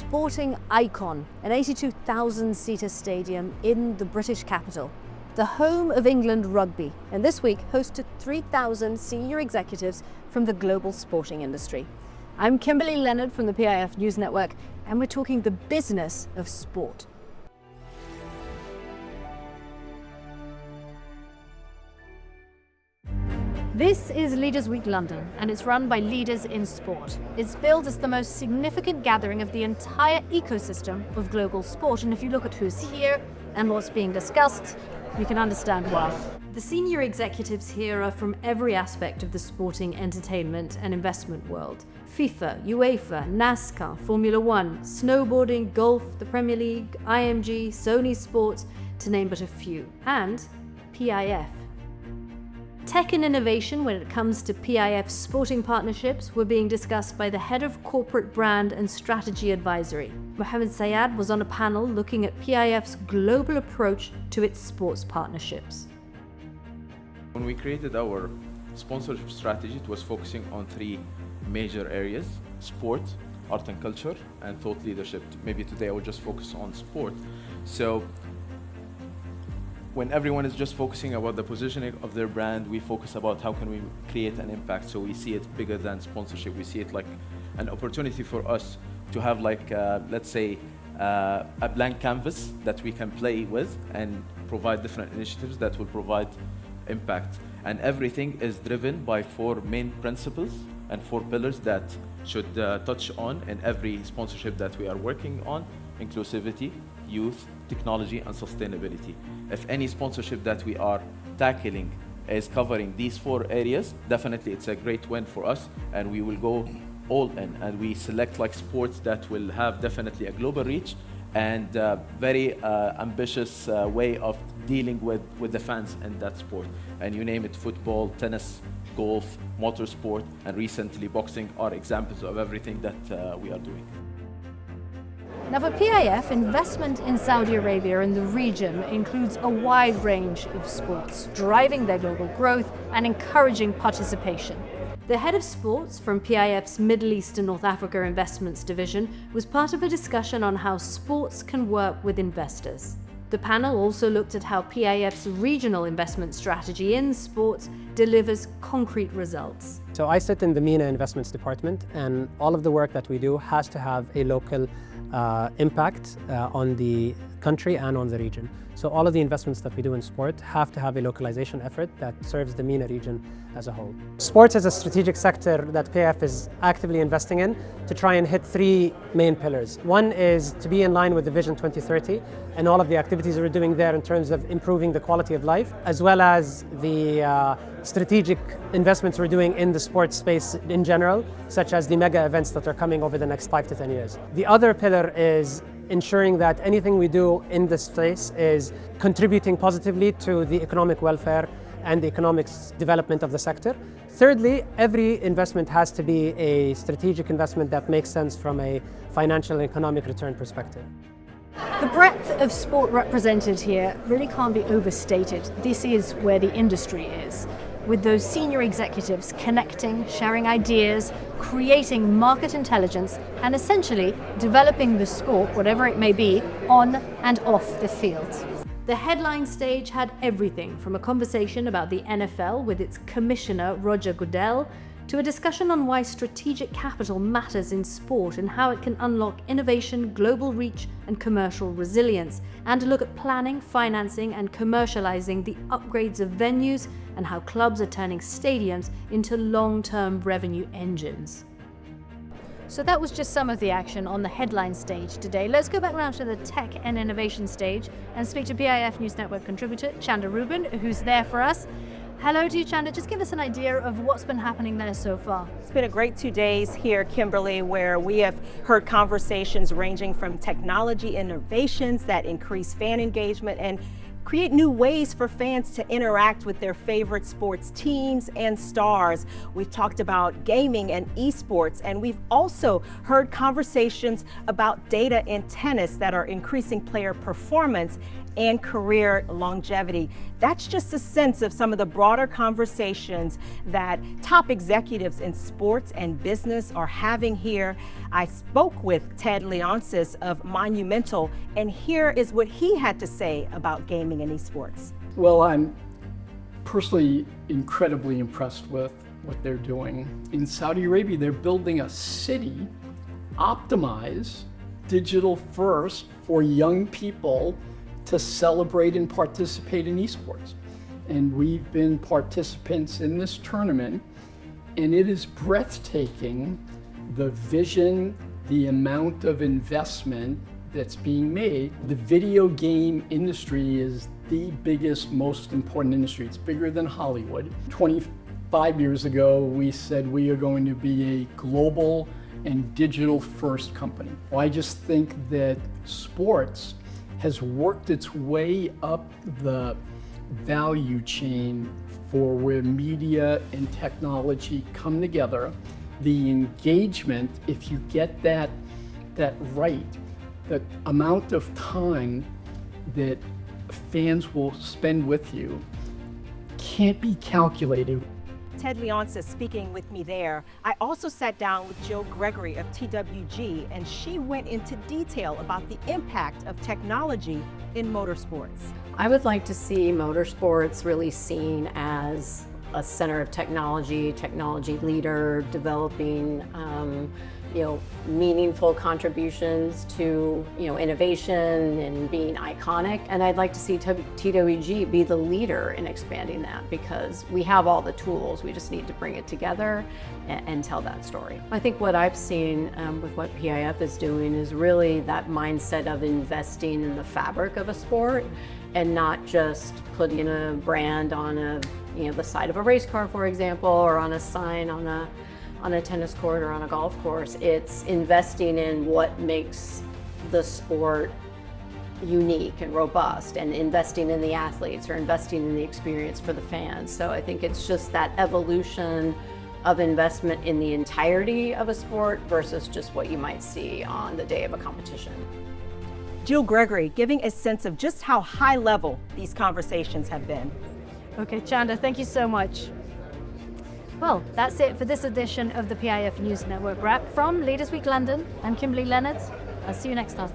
sporting icon, an 82,000-seater stadium in the British capital, the home of England rugby, and this week hosted 3,000 senior executives from the global sporting industry. I'm Kimberly Leonard from the PIF News Network, and we're talking the business of sport. This is Leaders Week London, and it's run by leaders in sport. It's billed as the most significant gathering of the entire ecosystem of global sport, and if you look at who's here and what's being discussed, you can understand why. The senior executives here are from every aspect of the sporting, entertainment and investment world. FIFA, UEFA, NASCAR, Formula One, snowboarding, golf, the Premier League, IMG, Sony Sports, to name but a few, and PIF. Tech and innovation when it comes to PIF's sporting partnerships were being discussed by the head of corporate brand and strategy advisory. Mohammed Sayed was on a panel looking at PIF's global approach to its sports partnerships. When we created our sponsorship strategy, it was focusing on three major areas: sport, art and culture, and thought leadership. Maybe today I will just focus on sport. So when everyone is just focusing about the positioning of their brand, we focus about how can we create an impact. So we see it bigger than sponsorship. We see it like an opportunity for us to have let's say, a blank canvas that we can play with and provide different initiatives that will provide impact. And everything is driven by four main principles and four pillars that should touch on in every sponsorship that we are working on: inclusivity, youth, technology, and sustainability. If any sponsorship that we are tackling is covering these four areas, definitely it's a great win for us, and we will go all in, and we select like sports that will have definitely a global reach and very ambitious way of dealing with the fans in that sport. And you name it: football, tennis, golf, motorsport, and recently boxing are examples of everything that we are doing. Now for PIF, investment in Saudi Arabia and the region includes a wide range of sports, driving their global growth and encouraging participation. The head of sports from PIF's Middle East and North Africa Investments division was part of a discussion on how sports can work with investors. The panel also looked at how PIF's regional investment strategy in sports delivers concrete results. So I sit in the MENA Investments Department, and all of the work that we do has to have a local impact on the country and on the region. So all of the investments that we do in sport have to have a localization effort that serves the MENA region as a whole. Sports is a strategic sector that PIF is actively investing in to try and hit three main pillars. One is to be in line with the Vision 2030 and all of the activities we're doing there in terms of improving the quality of life, as well as the strategic investments we're doing in the sports space in general, such as the mega events that are coming over the next 5 to 10 years. The other pillar is ensuring that anything we do in this space is contributing positively to the economic welfare and the economic development of the sector. Thirdly, every investment has to be a strategic investment that makes sense from a financial and economic return perspective. The breadth of sport represented here really can't be overstated. This is where the industry is, with those senior executives connecting, sharing ideas, creating market intelligence, and essentially developing the sport, whatever it may be, on and off the field. The headline stage had everything from a conversation about the NFL with its commissioner, Roger Goodell, to a discussion on why strategic capital matters in sport and how it can unlock innovation, global reach, and commercial resilience, and a look at planning, financing, and commercializing the upgrades of venues and how clubs are turning stadiums into long-term revenue engines. So that was just some of the action on the headline stage today. Let's go back around to the tech and innovation stage and speak to PIF News Network contributor Chanda Rubin, who's there for us. Hello to you, Chanda. Just give us an idea of what's been happening there so far. It's been a great 2 days here, Kimberly, where we have heard conversations ranging from technology innovations that increase fan engagement and create new ways for fans to interact with their favorite sports teams and stars. We've talked about gaming and esports, and we've also heard conversations about data in tennis that are increasing player performance and career longevity. That's just a sense of some of the broader conversations that top executives in sports and business are having here. I spoke with Ted Leonsis of Monumental, and here is what he had to say about gaming and esports. Well, I'm personally incredibly impressed with what they're doing. In Saudi Arabia, they're building a city optimized digital first for young people to celebrate and participate in esports. And we've been participants in this tournament, and it is breathtaking, the vision, the amount of investment that's being made. The video game industry is the biggest, most important industry. It's bigger than Hollywood. 25 years ago, we said we are going to be a global and digital first company. Well, I just think that sports has worked its way up the value chain for where media and technology come together. The engagement, if you get that right, the amount of time that fans will spend with you can't be calculated. Ted Leonsis speaking with me there. I also sat down with Jill Gregory of TWG, and she went into detail about the impact of technology in motorsports. I would like to see motorsports really seen as a center of technology leader, developing meaningful contributions to innovation and being iconic. And I'd like to see TWG be the leader in expanding that, because we have all the tools. We just need to bring it together and tell that story. I think what I've seen with what PIF is doing is really that mindset of investing in the fabric of a sport and not just putting a brand on the side of a race car, for example, or on a sign on a tennis court or on a golf course. It's investing in what makes the sport unique and robust, and investing in the athletes or investing in the experience for the fans. So I think it's just that evolution of investment in the entirety of a sport versus just what you might see on the day of a competition. Jill Gregory giving a sense of just how high level these conversations have been. Okay, Chanda, thank you so much. Well, that's it for this edition of the PIF News Network Wrap. From Leaders Week London, I'm Kimberly Leonard. I'll see you next time.